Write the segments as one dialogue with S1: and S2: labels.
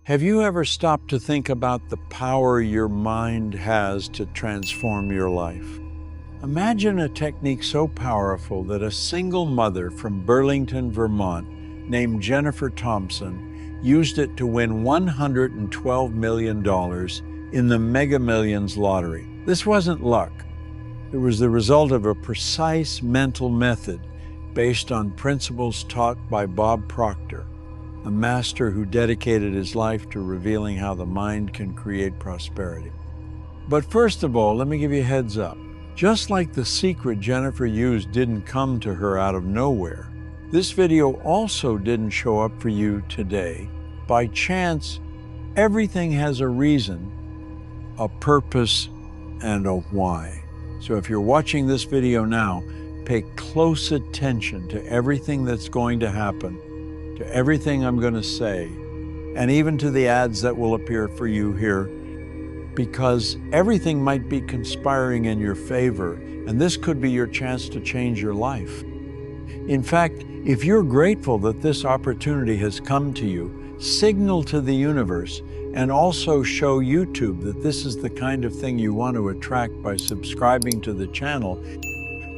S1: Have you ever stopped to think about the power your mind has to transform your life? Imagine a technique so powerful that a single mother from Burlington, Vermont, named Jennifer Thompson, used it to win $112 million in the Mega Millions lottery. This wasn't luck. It was the result of a precise mental method based on principles taught by Bob Proctor, a master who dedicated his life to revealing how the mind can create prosperity. But first of all, let me give you a heads up. Just like the secret Jennifer used didn't come to her out of nowhere, this video also didn't show up for you today by chance. Everything has a reason, a purpose, and a why. So if you're watching this video now, pay close attention to everything that's going to happen, to everything I'm going to say, and even to the ads that will appear for you here, because everything might be conspiring in your favor, and this could be your chance to change your life. In fact, if you're grateful that this opportunity has come to you, signal to the universe and also show YouTube that this is the kind of thing you want to attract by subscribing to the channel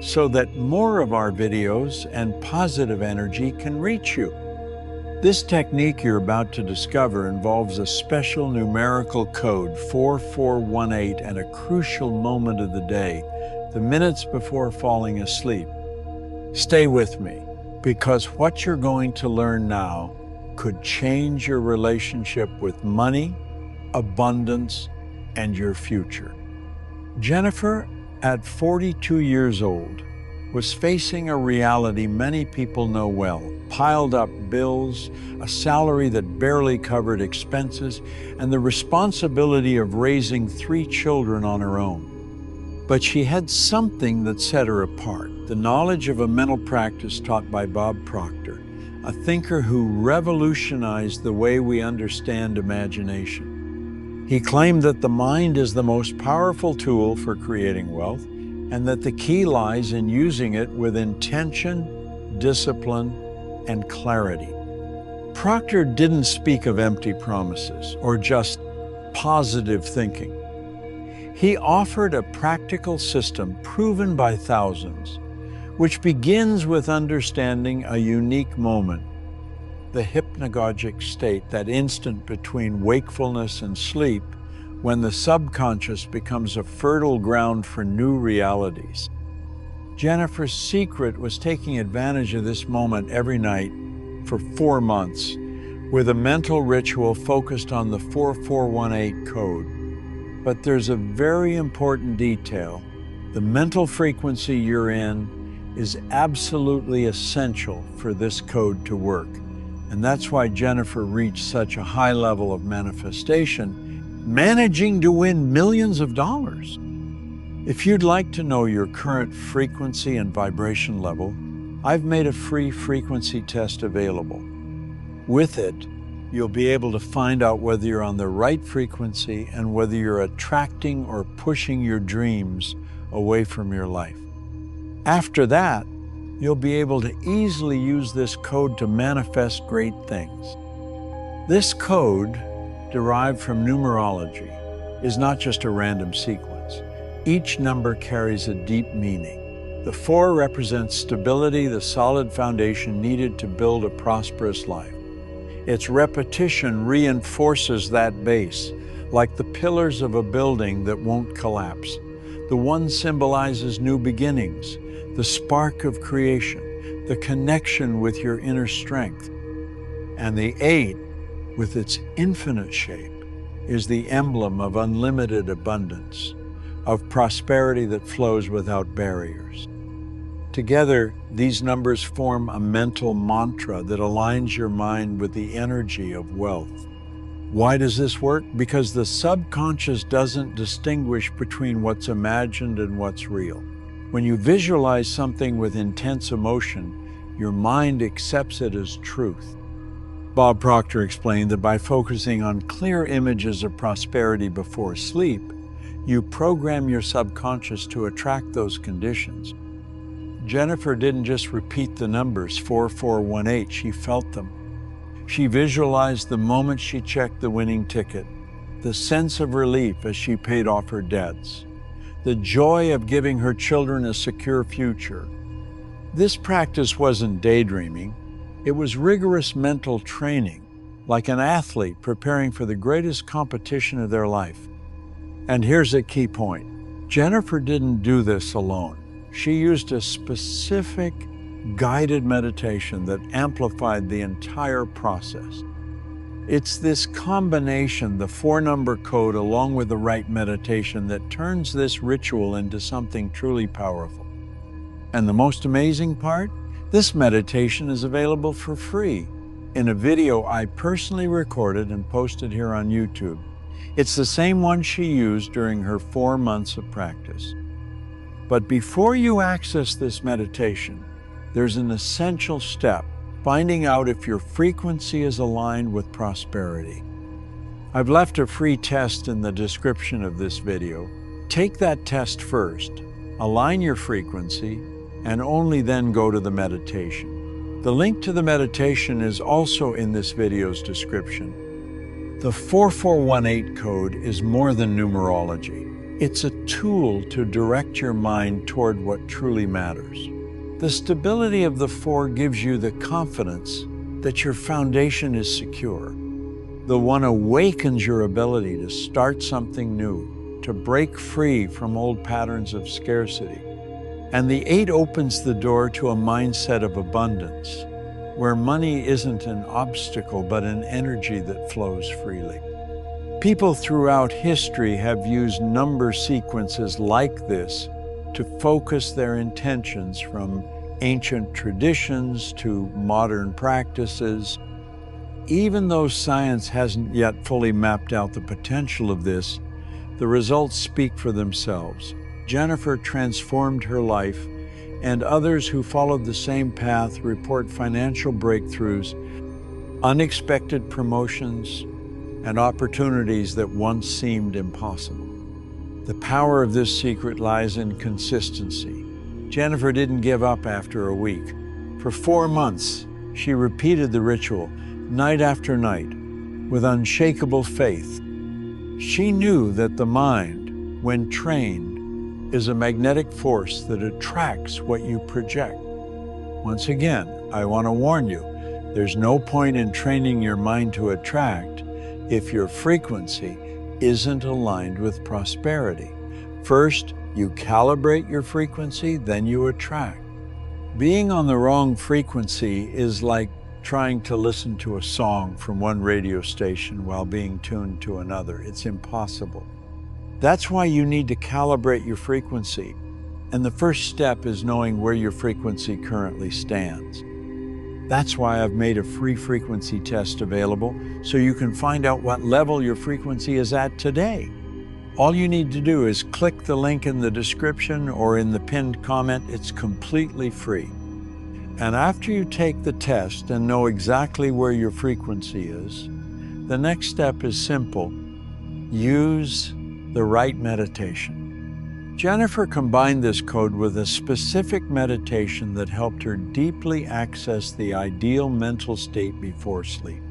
S1: so that more of our videos and positive energy can reach you. This technique you're about to discover involves a special numerical code, 4418, and a crucial moment of the day, the minutes before falling asleep. Stay with me, because what you're going to learn now could change your relationship with money, abundance, and your future. Jennifer, at 42 years old, was facing a reality many people know well: piled up bills, a salary that barely covered expenses, and the responsibility of raising 3 children on her own. But she had something that set her apart: the knowledge of a mental practice taught by Bob Proctor, a thinker who revolutionized the way we understand imagination. He claimed that the mind is the most powerful tool for creating wealth, and that the key lies in using it with intention, discipline, and clarity. Proctor didn't speak of empty promises or just positive thinking. He offered a practical system proven by thousands, which begins with understanding a unique moment, the hypnagogic state, that instant between wakefulness and sleep, when the subconscious becomes a fertile ground for new realities. Jennifer's secret was taking advantage of this moment every night for 4 months, with a mental ritual focused on the 4418 code. But there's a very important detail. The mental frequency you're in is absolutely essential for this code to work. And that's why Jennifer reached such a high level of manifestation, managing to win millions of dollars. If you'd like to know your current frequency and vibration level, I've made a free frequency test available. With it, you'll be able to find out whether you're on the right frequency and whether you're attracting or pushing your dreams away from your life. After that, you'll be able to easily use this code to manifest great things. This code, derived from numerology, is not just a random sequence. Each number carries a deep meaning. The 4 represents stability, the solid foundation needed to build a prosperous life. Its repetition reinforces that base, like the pillars of a building that won't collapse. The 1 symbolizes new beginnings, the spark of creation, the connection with your inner strength. And the 8, with its infinite shape, is the emblem of unlimited abundance, of prosperity that flows without barriers. Together, these numbers form a mental mantra that aligns your mind with the energy of wealth. Why does this work? Because the subconscious doesn't distinguish between what's imagined and what's real. When you visualize something with intense emotion, your mind accepts it as truth. Bob Proctor explained that by focusing on clear images of prosperity before sleep, you program your subconscious to attract those conditions. Jennifer didn't just repeat the numbers 4418, she felt them. She visualized the moment she checked the winning ticket, the sense of relief as she paid off her debts, the joy of giving her children a secure future. This practice wasn't daydreaming. It was rigorous mental training, like an athlete preparing for the greatest competition of their life. And here's a key point. Jennifer didn't do this alone. She used a specific guided meditation that amplified the entire process. It's this combination, the 4-number code along with the right meditation, that turns this ritual into something truly powerful. And the most amazing part? This meditation is available for free in a video I personally recorded and posted here on YouTube. It's the same one she used during her 4 months of practice. But before you access this meditation, there's an essential step: finding out if your frequency is aligned with prosperity. I've left a free test in the description of this video. Take that test first, align your frequency, and only then go to the meditation. The link to the meditation is also in this video's description. The 4418 code is more than numerology. It's a tool to direct your mind toward what truly matters. The stability of the 4 gives you the confidence that your foundation is secure. The 1 awakens your ability to start something new, to break free from old patterns of scarcity. And the 8 opens the door to a mindset of abundance, where money isn't an obstacle but an energy that flows freely. People throughout history have used number sequences like this to focus their intentions, from ancient traditions to modern practices. Even though science hasn't yet fully mapped out the potential of this, the results speak for themselves. Jennifer transformed her life, and others who followed the same path report financial breakthroughs, unexpected promotions, and opportunities that once seemed impossible. The power of this secret lies in consistency. Jennifer didn't give up after a week. For 4 months, she repeated the ritual night after night with unshakable faith. She knew that the mind, when trained, is a magnetic force that attracts what you project. Once again, I want to warn you, there's no point in training your mind to attract if your frequency isn't aligned with prosperity. First, you calibrate your frequency, then you attract. Being on the wrong frequency is like trying to listen to a song from one radio station while being tuned to another. It's impossible. That's why you need to calibrate your frequency. And the first step is knowing where your frequency currently stands. That's why I've made a free frequency test available, so you can find out what level your frequency is at today. All you need to do is click the link in the description or in the pinned comment. It's completely free. And after you take the test and know exactly where your frequency is, the next step is simple. Use the right meditation. Jennifer combined this code with a specific meditation that helped her deeply access the ideal mental state before sleep.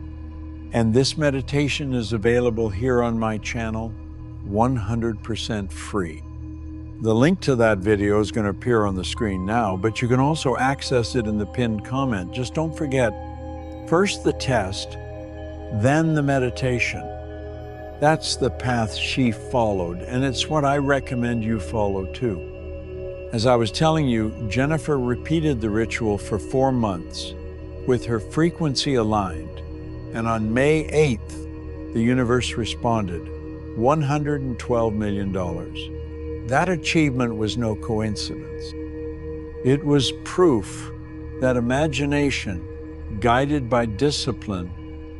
S1: And this meditation is available here on my channel, 100% free. The link to that video is going to appear on the screen now, but you can also access it in the pinned comment. Just don't forget, first the test, then the meditation. That's the path she followed, and it's what I recommend you follow too. As I was telling you, Jennifer repeated the ritual for 4 months with her frequency aligned, and on May 8th, the universe responded, $112 million. That achievement was no coincidence. It was proof that imagination, guided by discipline,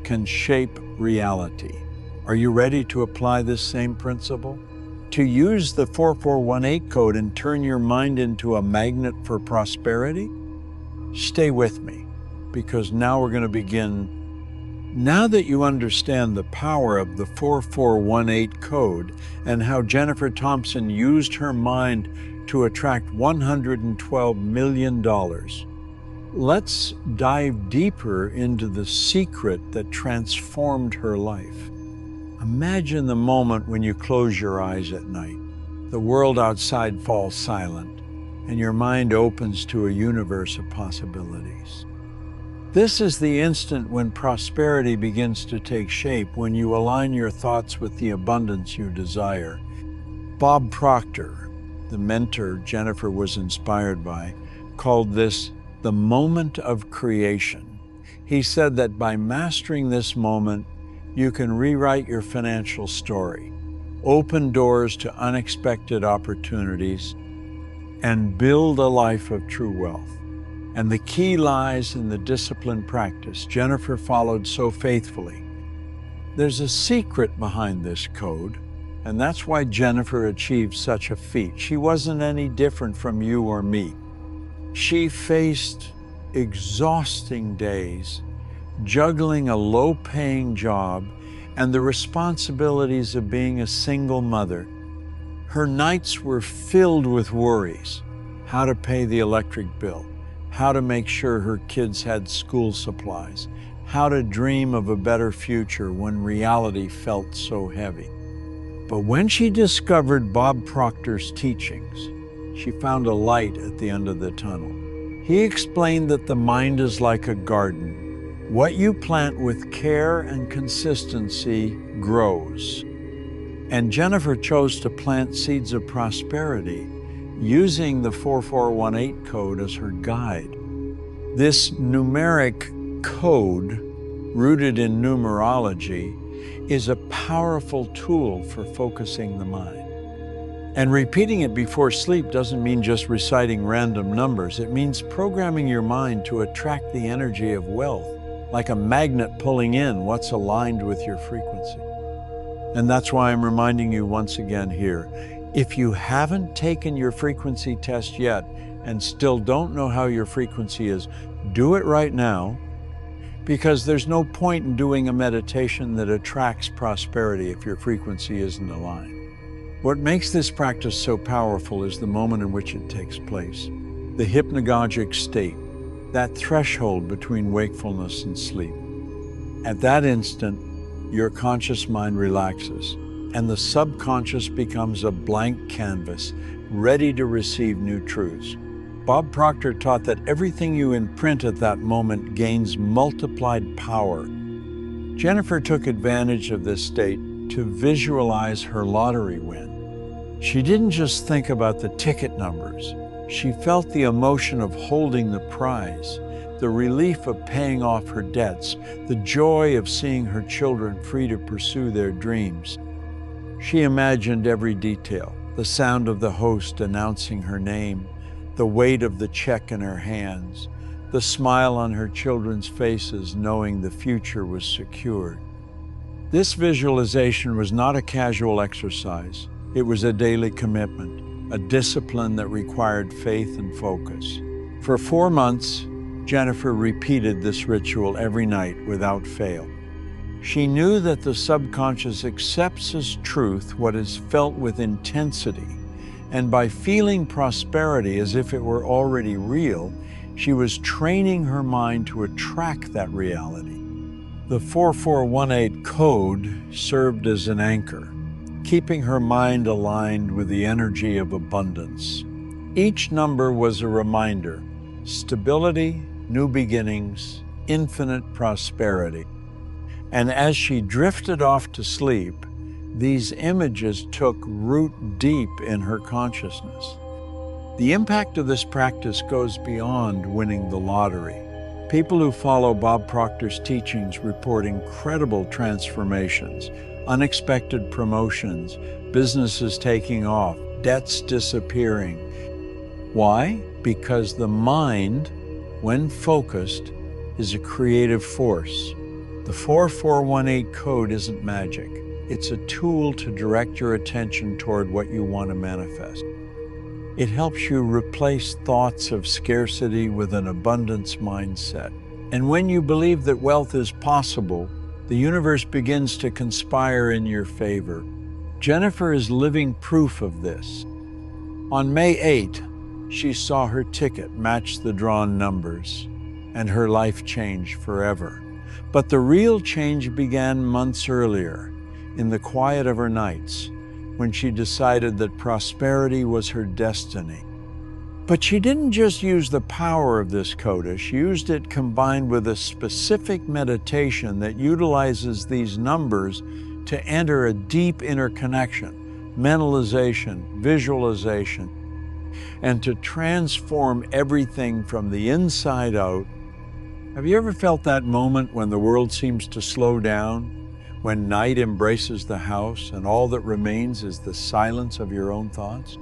S1: can shape reality. Are you ready to apply this same principle? To use the 4418 code and turn your mind into a magnet for prosperity? Stay with me, because now we're going to begin. Now that you understand the power of the 4418 code and how Jennifer Thompson used her mind to attract $112 million, Let's dive deeper into the secret that transformed her life. Imagine the moment when you close your eyes at night. The world outside falls silent, and your mind opens to a universe of possibilities. This is the instant when prosperity begins to take shape, when you align your thoughts with the abundance you desire. Bob Proctor, the mentor Jennifer was inspired by, called this the moment of creation. He said that by mastering this moment, you can rewrite your financial story, open doors to unexpected opportunities, and build a life of true wealth. And the key lies in the disciplined practice Jennifer followed so faithfully. There's a secret behind this code, and that's why Jennifer achieved such a feat. She wasn't any different from you or me. She faced exhausting days, juggling a low-paying job and the responsibilities of being a single mother. Her nights were filled with worries: how to pay the electric bill, how to make sure her kids had school supplies, how to dream of a better future when reality felt so heavy. But when she discovered Bob Proctor's teachings, she found a light at the end of the tunnel. He explained that the mind is like a garden. What you plant with care and consistency grows. And Jennifer chose to plant seeds of prosperity using the 4418 code as her guide. This numeric code, rooted in numerology, is a powerful tool for focusing the mind. And repeating it before sleep doesn't mean just reciting random numbers. It means programming your mind to attract the energy of wealth, like a magnet pulling in what's aligned with your frequency. And that's why I'm reminding you once again here, if you haven't taken your frequency test yet and still don't know how your frequency is, do it right now, because there's no point in doing a meditation that attracts prosperity if your frequency isn't aligned. What makes this practice so powerful is the moment in which it takes place, the hypnagogic state, that threshold between wakefulness and sleep. At that instant, your conscious mind relaxes, and the subconscious becomes a blank canvas, ready to receive new truths. Bob Proctor taught that everything you imprint at that moment gains multiplied power. Jennifer took advantage of this state to visualize her lottery win. She didn't just think about the ticket numbers. She felt the emotion of holding the prize, the relief of paying off her debts, the joy of seeing her children free to pursue their dreams. She imagined every detail, the sound of the host announcing her name, the weight of the check in her hands, the smile on her children's faces knowing the future was secured. This visualization was not a casual exercise. It was a daily commitment, a discipline that required faith and focus. For 4 months, Jennifer repeated this ritual every night without fail. She knew that the subconscious accepts as truth what is felt with intensity, and by feeling prosperity as if it were already real, she was training her mind to attract that reality. The 4418 code served as an anchor, keeping her mind aligned with the energy of abundance. Each number was a reminder: stability, new beginnings, infinite prosperity. And as she drifted off to sleep, these images took root deep in her consciousness. The impact of this practice goes beyond winning the lottery. People who follow Bob Proctor's teachings report incredible transformations, unexpected promotions, businesses taking off, debts disappearing. Why? Because the mind, when focused, is a creative force. The 4418 code isn't magic. It's a tool to direct your attention toward what you want to manifest. It helps you replace thoughts of scarcity with an abundance mindset. And when you believe that wealth is possible, the universe begins to conspire in your favor. Jennifer is living proof of this. On May 8, she saw her ticket match the drawn numbers. and her life changed forever. But the real change began months earlier, in the quiet of her nights, when she decided that prosperity was her destiny. But she didn't just use the power of this coda, she used it combined with a specific meditation that utilizes these numbers to enter a deep inner connection, mentalization, visualization, and to transform everything from the inside out. Have you ever felt that moment when the world seems to slow down? When night embraces the house and all that remains is the silence of your own thoughts?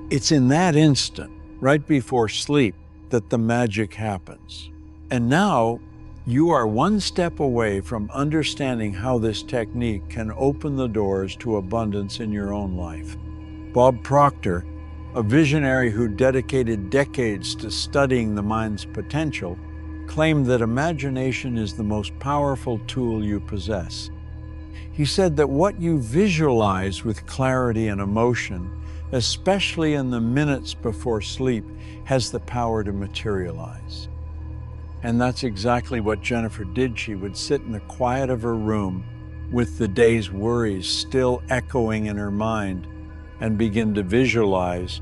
S1: It's in that instant, right before sleep, that the magic happens. And now, you are one step away from understanding how this technique can open the doors to abundance in your own life. Bob Proctor, a visionary who dedicated decades to studying the mind's potential, claimed that imagination is the most powerful tool you possess. He said that what you visualize with clarity and emotion, especially in the minutes before sleep, has the power to materialize. And that's exactly what Jennifer did. She would sit in the quiet of her room with the day's worries still echoing in her mind and begin to visualize.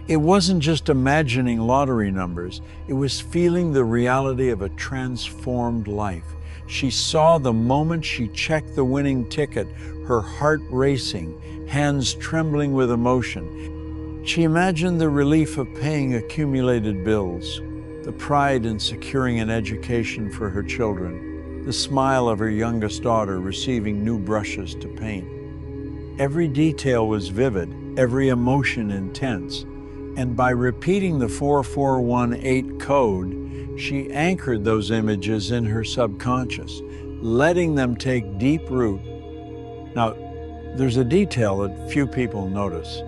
S1: It wasn't just imagining lottery numbers, it was feeling the reality of a transformed life. She saw the moment she checked the winning ticket, her heart racing, hands trembling with emotion. She imagined the relief of paying accumulated bills, the pride in securing an education for her children, the smile of her youngest daughter receiving new brushes to paint. Every detail was vivid, every emotion intense, and by repeating the 4418 code, she anchored those images in her subconscious, letting them take deep root. Now, there's a detail that few people notice.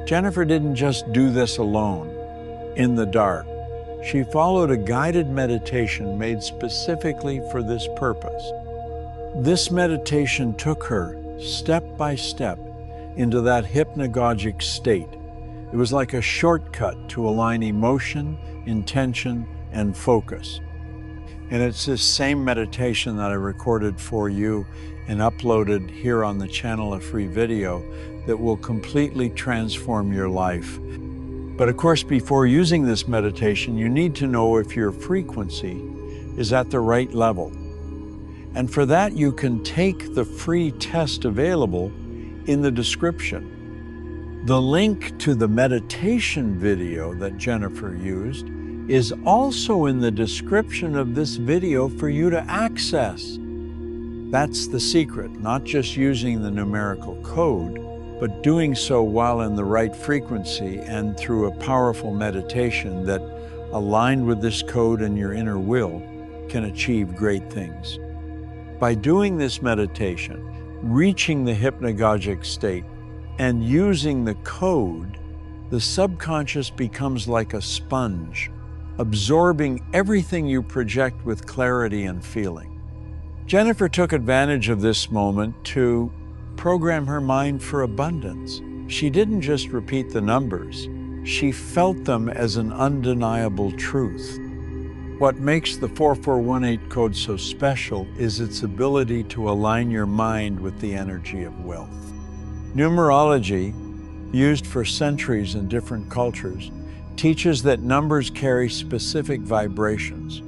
S1: Jennifer didn't just do this alone, in the dark. She followed a guided meditation made specifically for this purpose. This meditation took her, step by step, into that hypnagogic state. It was like a shortcut to align emotion, intention, and focus. And it's this same meditation that I recorded for you and uploaded here on the channel, a free video that will completely transform your life. But of course, before using this meditation, you need to know if your frequency is at the right level. And for that, you can take the free test available in the description. The link to the meditation video that Jennifer used is also in the description of this video for you to access. That's the secret, not just using the numerical code, but doing so while in the right frequency and through a powerful meditation that, aligned with this code and your inner will, can achieve great things. By doing this meditation, reaching the hypnagogic state, and using the code, the subconscious becomes like a sponge, absorbing everything you project with clarity and feeling. Jennifer took advantage of this moment to program her mind for abundance. She didn't just repeat the numbers, she felt them as an undeniable truth. What makes the 4418 code so special is its ability to align your mind with the energy of wealth. Numerology, used for centuries in different cultures, teaches that numbers carry specific vibrations.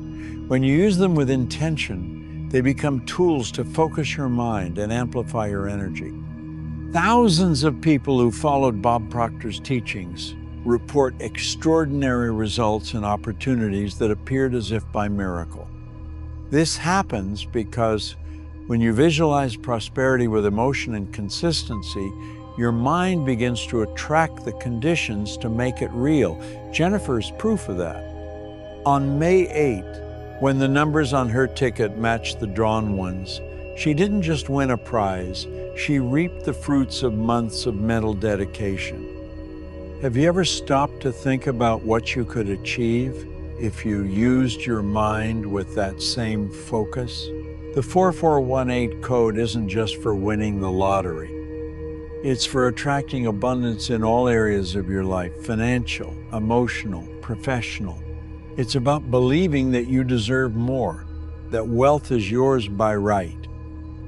S1: When you use them with intention, they become tools to focus your mind and amplify your energy. Thousands of people who followed Bob Proctor's teachings report extraordinary results and opportunities that appeared as if by miracle. This happens because when you visualize prosperity with emotion and consistency, your mind begins to attract the conditions to make it real. Jennifer is proof of that. On May 8, when the numbers on her ticket matched the drawn ones, she didn't just win a prize, she reaped the fruits of months of mental dedication. Have you ever stopped to think about what you could achieve if you used your mind with that same focus? The 4418 code isn't just for winning the lottery. It's for attracting abundance in all areas of your life: financial, emotional, professional. It's about believing that you deserve more, that wealth is yours by right.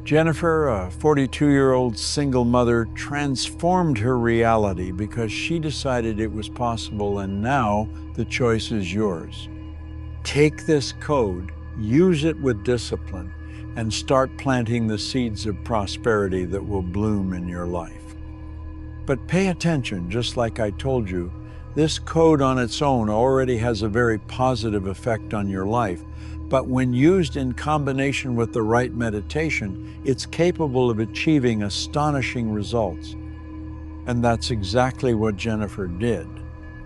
S1: Jennifer, a 42-year-old single mother, transformed her reality because she decided it was possible, and now the choice is yours. Take this code, use it with discipline, and start planting the seeds of prosperity that will bloom in your life. But pay attention, just like I told you, this code on its own already has a very positive effect on your life. But when used in combination with the right meditation, it's capable of achieving astonishing results. And that's exactly what Jennifer did.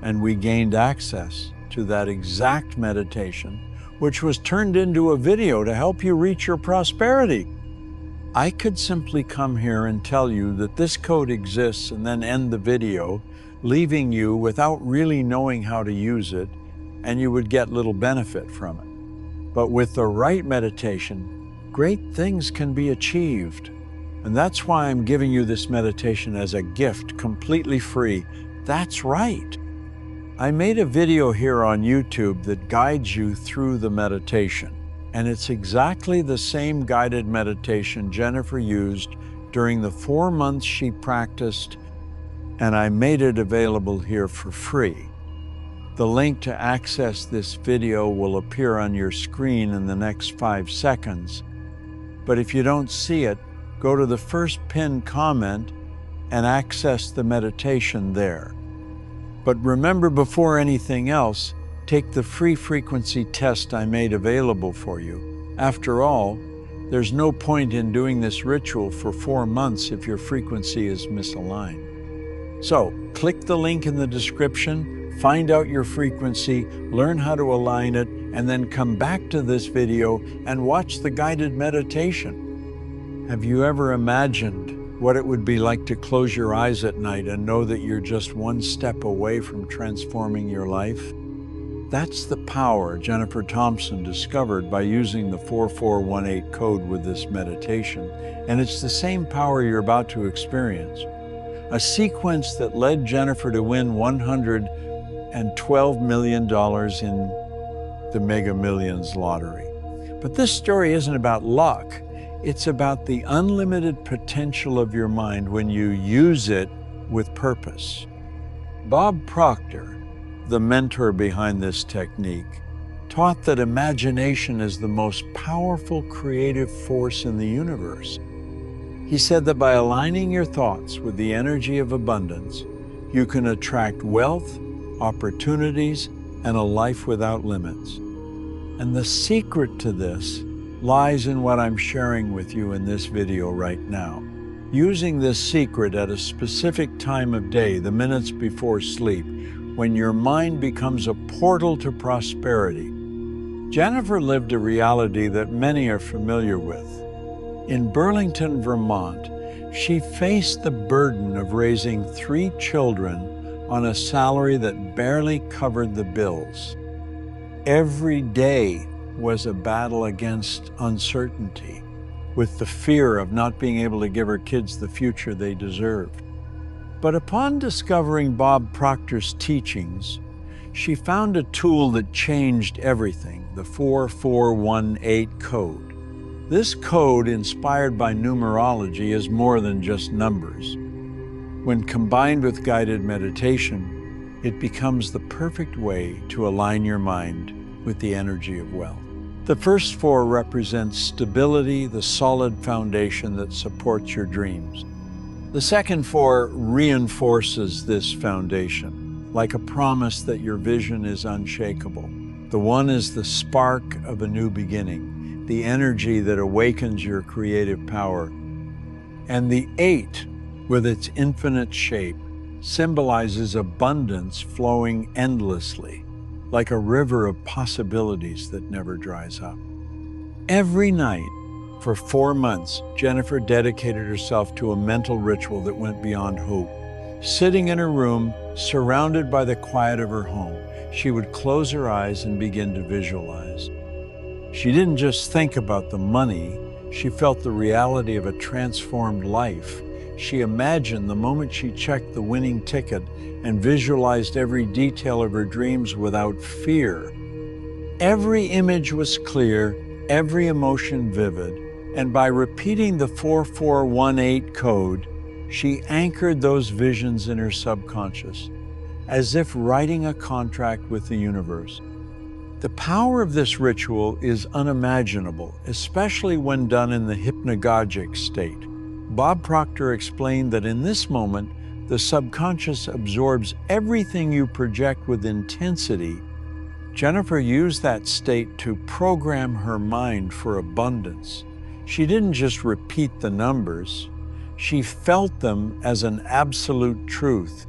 S1: And we gained access to that exact meditation, which was turned into a video to help you reach your prosperity. I could simply come here and tell you that this code exists and then end the video, leaving you without really knowing how to use it, and you would get little benefit from it. But with the right meditation, great things can be achieved. And that's why I'm giving you this meditation as a gift, completely free. That's right. I made a video here on YouTube that guides you through the meditation. And it's exactly the same guided meditation Jennifer used during the 4 months she practiced, and I made it available here for free. The link to access this video will appear on your screen in the next 5 seconds. But if you don't see it, go to the first pinned comment and access the meditation there. But remember, before anything else, take the free frequency test I made available for you. After all, there's no point in doing this ritual for 4 months if your frequency is misaligned. So, click the link in the description, find out your frequency, learn how to align it, and then come back to this video and watch the guided meditation. Have you ever imagined what it would be like to close your eyes at night and know that you're just one step away from transforming your life? That's the power Jennifer Thompson discovered by using the 4418 code with this meditation, and it's the same power you're about to experience. A sequence that led Jennifer to win $112 million in the Mega Millions lottery. But this story isn't about luck. It's about the unlimited potential of your mind when you use it with purpose. Bob Proctor, the mentor behind this technique, taught that imagination is the most powerful creative force in the universe. He said that by aligning your thoughts with the energy of abundance, you can attract wealth, opportunities, and a life without limits. And the secret to this lies in what I'm sharing with you in this video right now. Using this secret at a specific time of day, the minutes before sleep, when your mind becomes a portal to prosperity. Jennifer lived a reality that many are familiar with. In Burlington, Vermont, she faced the burden of raising 3 children on a salary that barely covered the bills. Every day was a battle against uncertainty, with the fear of not being able to give her kids the future they deserved. But upon discovering Bob Proctor's teachings, she found a tool that changed everything, the 4418 code. This code, inspired by numerology, is more than just numbers. When combined with guided meditation, it becomes the perfect way to align your mind with the energy of wealth. The first 4 represent stability, the solid foundation that supports your dreams. The second 4 reinforces this foundation, like a promise that your vision is unshakable. The 1 is the spark of a new beginning, the energy that awakens your creative power. And the 8, with its infinite shape, symbolizes abundance flowing endlessly, like a river of possibilities that never dries up. Every night, for 4 months, Jennifer dedicated herself to a mental ritual that went beyond hope. Sitting in her room, surrounded by the quiet of her home, she would close her eyes and begin to visualize. She didn't just think about the money, she felt the reality of a transformed life. She imagined the moment she checked the winning ticket and visualized every detail of her dreams without fear. Every image was clear, every emotion vivid, and by repeating the 4418 code, she anchored those visions in her subconscious, as if writing a contract with the universe. The power of this ritual is unimaginable, especially when done in the hypnagogic state. Bob Proctor explained that in this moment, the subconscious absorbs everything you project with intensity. Jennifer used that state to program her mind for abundance. She didn't just repeat the numbers, she felt them as an absolute truth.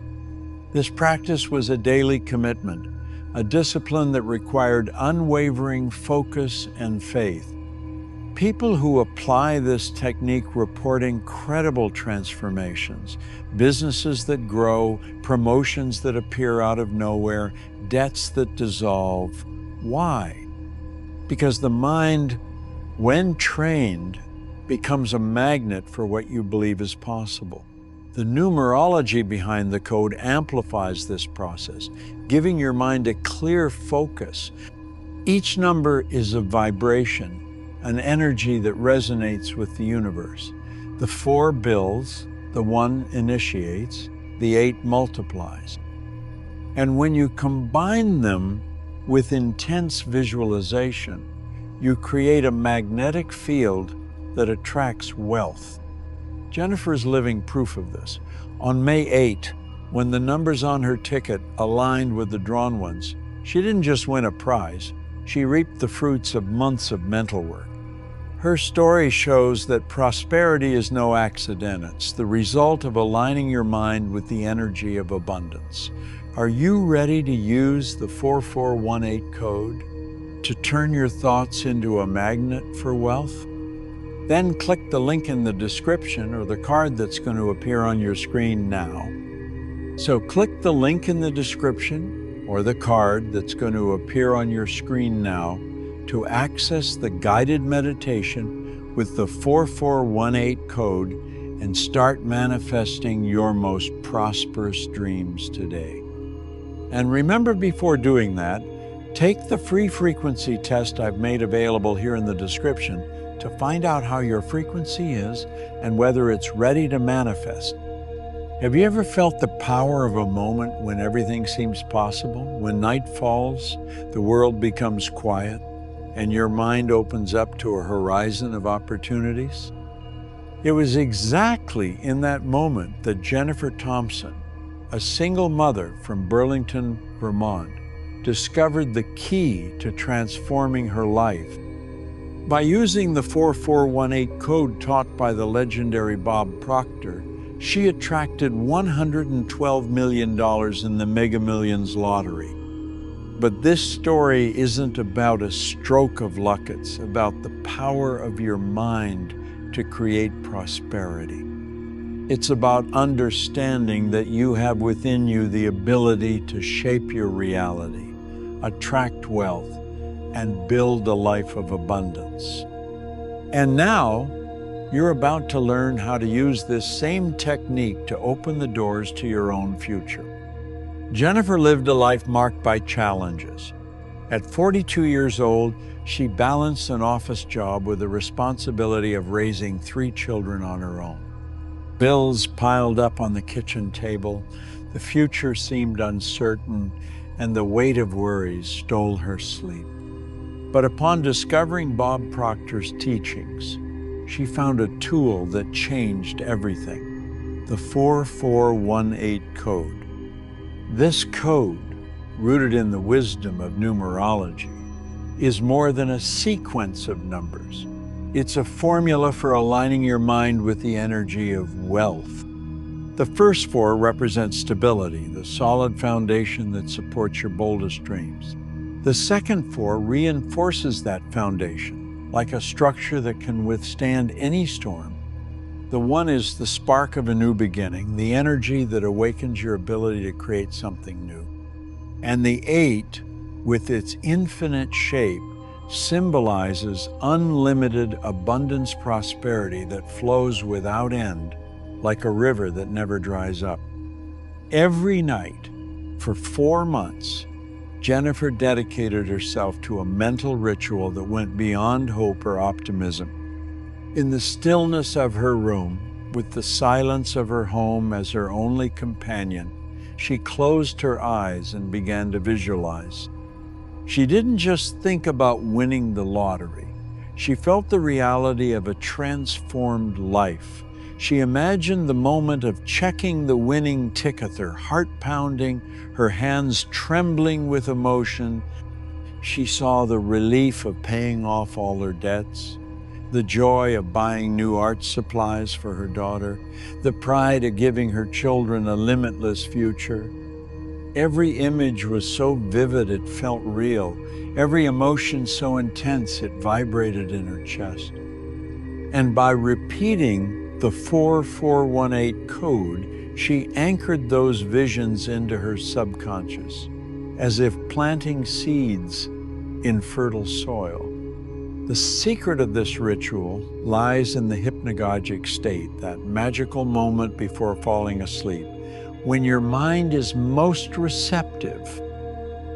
S1: This practice was a daily commitment, a discipline that required unwavering focus and faith. People who apply this technique report incredible transformations, businesses that grow, promotions that appear out of nowhere, debts that dissolve. Why? Because the mind, when trained, becomes a magnet for what you believe is possible. The numerology behind the code amplifies this process, giving your mind a clear focus. Each number is a vibration, an energy that resonates with the universe. The 4 builds, the 1 initiates, the 8 multiplies. And when you combine them with intense visualization, you create a magnetic field that attracts wealth. Jennifer is living proof of this. On May 8, when the numbers on her ticket aligned with the drawn ones, she didn't just win a prize, she reaped the fruits of months of mental work. Her story shows that prosperity is no accident. It's the result of aligning your mind with the energy of abundance. Are you ready to use the 4418 code to turn your thoughts into a magnet for wealth? Then click the link in the description or the card that's going to appear on your screen now. So click the link in the description or the card that's going to appear on your screen now to access the guided meditation with the 4418 code and start manifesting your most prosperous dreams today. And remember, before doing that, take the free frequency test I've made available here in the description to find out how your frequency is and whether it's ready to manifest. Have you ever felt the power of a moment when everything seems possible? When night falls, the world becomes quiet, and your mind opens up to a horizon of opportunities? It was exactly in that moment that Jennifer Thompson, a single mother from Burlington, Vermont, discovered the key to transforming her life. By using the 4418 code taught by the legendary Bob Proctor, she attracted $112 million in the Mega Millions lottery. But this story isn't about a stroke of luck, it's about the power of your mind to create prosperity. It's about understanding that you have within you the ability to shape your reality, attract wealth, and build a life of abundance. And now, you're about to learn how to use this same technique to open the doors to your own future. Jennifer lived a life marked by challenges. At 42 years old, she balanced an office job with the responsibility of raising 3 children on her own. Bills piled up on the kitchen table, the future seemed uncertain, and the weight of worries stole her sleep. But upon discovering Bob Proctor's teachings, she found a tool that changed everything: the 4418 code. This code, rooted in the wisdom of numerology, is more than a sequence of numbers. It's a formula for aligning your mind with the energy of wealth. The first 4 represent stability, the solid foundation that supports your boldest dreams. The second 4 reinforces that foundation, like a structure that can withstand any storm. The 1 is the spark of a new beginning, the energy that awakens your ability to create something new. And the 8, with its infinite shape, symbolizes unlimited abundance prosperity that flows without end, like a river that never dries up. Every night, for 4 months, Jennifer dedicated herself to a mental ritual that went beyond hope or optimism. In the stillness of her room, with the silence of her home as her only companion, she closed her eyes and began to visualize. She didn't just think about winning the lottery. She felt the reality of a transformed life. She imagined the moment of checking the winning ticket, her heart pounding, her hands trembling with emotion. She saw the relief of paying off all her debts, the joy of buying new art supplies for her daughter, the pride of giving her children a limitless future. Every image was so vivid it felt real. Every emotion so intense it vibrated in her chest. And by repeating the 4418 code, she anchored those visions into her subconscious, as if planting seeds in fertile soil. The secret of this ritual lies in the hypnagogic state, that magical moment before falling asleep, when your mind is most receptive.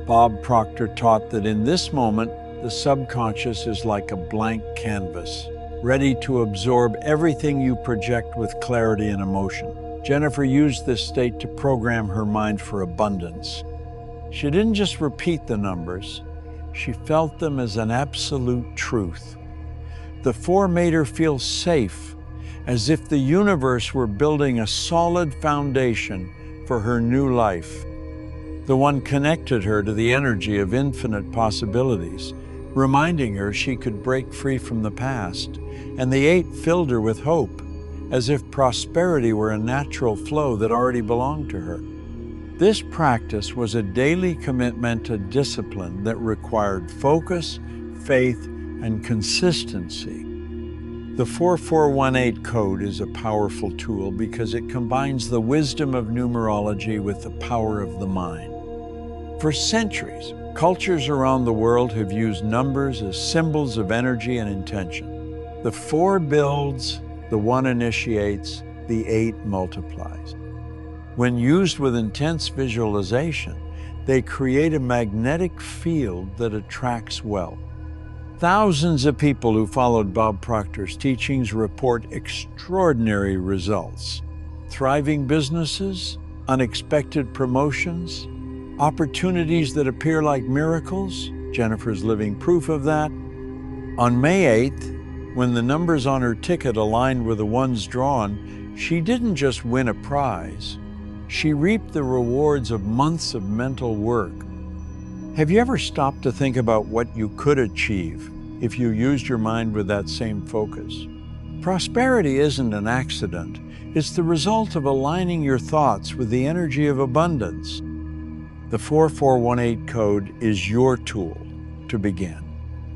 S1: Bob Proctor taught that in this moment, the subconscious is like a blank canvas, ready to absorb everything you project with clarity and emotion. Jennifer used this state to program her mind for abundance. She didn't just repeat the numbers, she felt them as an absolute truth. The 4 made her feel safe, as if the universe were building a solid foundation for her new life. The 1 connected her to the energy of infinite possibilities, reminding her she could break free from the past, and the 8 filled her with hope, as if prosperity were a natural flow that already belonged to her. This practice was a daily commitment to discipline that required focus, faith, and consistency. The 4418 code is a powerful tool because it combines the wisdom of numerology with the power of the mind. For centuries, cultures around the world have used numbers as symbols of energy and intention. The 4 builds, the 1 initiates, the 8 multiplies. When used with intense visualization, they create a magnetic field that attracts wealth. Thousands of people who followed Bob Proctor's teachings report extraordinary results. Thriving businesses, unexpected promotions, opportunities that appear like miracles. Jennifer's living proof of that. On May 8th, when the numbers on her ticket aligned with the ones drawn, she didn't just win a prize. She reaped the rewards of months of mental work. Have you ever stopped to think about what you could achieve if you used your mind with that same focus? Prosperity isn't an accident. It's the result of aligning your thoughts with the energy of abundance. The 4418 code is your tool to begin.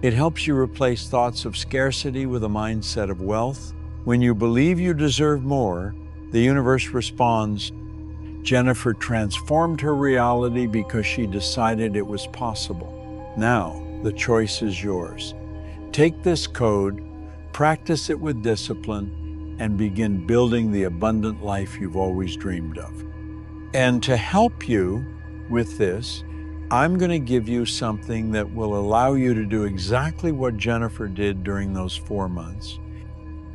S1: It helps you replace thoughts of scarcity with a mindset of wealth. When you believe you deserve more, the universe responds. Jennifer transformed her reality because she decided it was possible. Now, the choice is yours. Take this code, practice it with discipline, and begin building the abundant life you've always dreamed of. And to help you with this, I'm going to give you something that will allow you to do exactly what Jennifer did during those 4 months.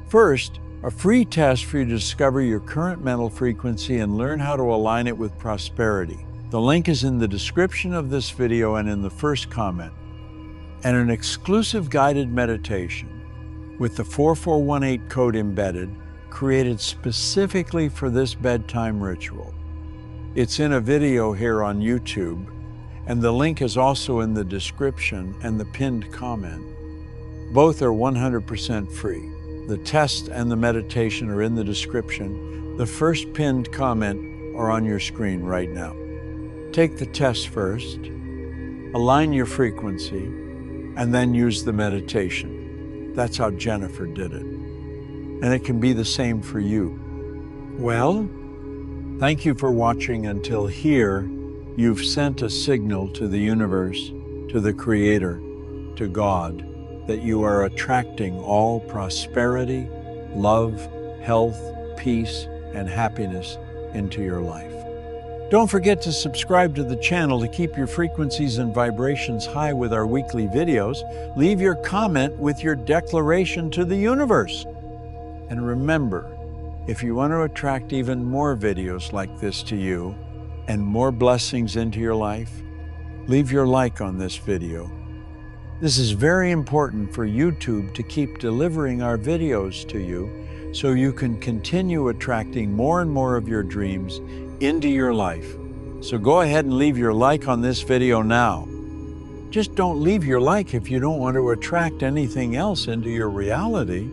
S1: First, a free test for you to discover your current mental frequency and learn how to align it with prosperity. The link is in the description of this video and in the first comment. And an exclusive guided meditation with the 4418 code embedded, created specifically for this bedtime ritual. It's in a video here on YouTube, and the link is also in the description and the pinned comment. Both are 100% free. The test and the meditation are in the description. The first pinned comment are on your screen right now. Take the test first, align your frequency, and then use the meditation. That's how Jennifer did it. And it can be the same for you. Well, thank you for watching until here. You've sent a signal to the universe, to the Creator, to God, that you are attracting all prosperity, love, health, peace, and happiness into your life. Don't forget to subscribe to the channel to keep your frequencies and vibrations high with our weekly videos. Leave your comment with your declaration to the universe. And remember, if you want to attract even more videos like this to you and more blessings into your life, leave your like on this video. This is very important for YouTube to keep delivering our videos to you so you can continue attracting more and more of your dreams into your life. So go ahead and leave your like on this video now. Just don't leave your like if you don't want to attract anything else into your reality.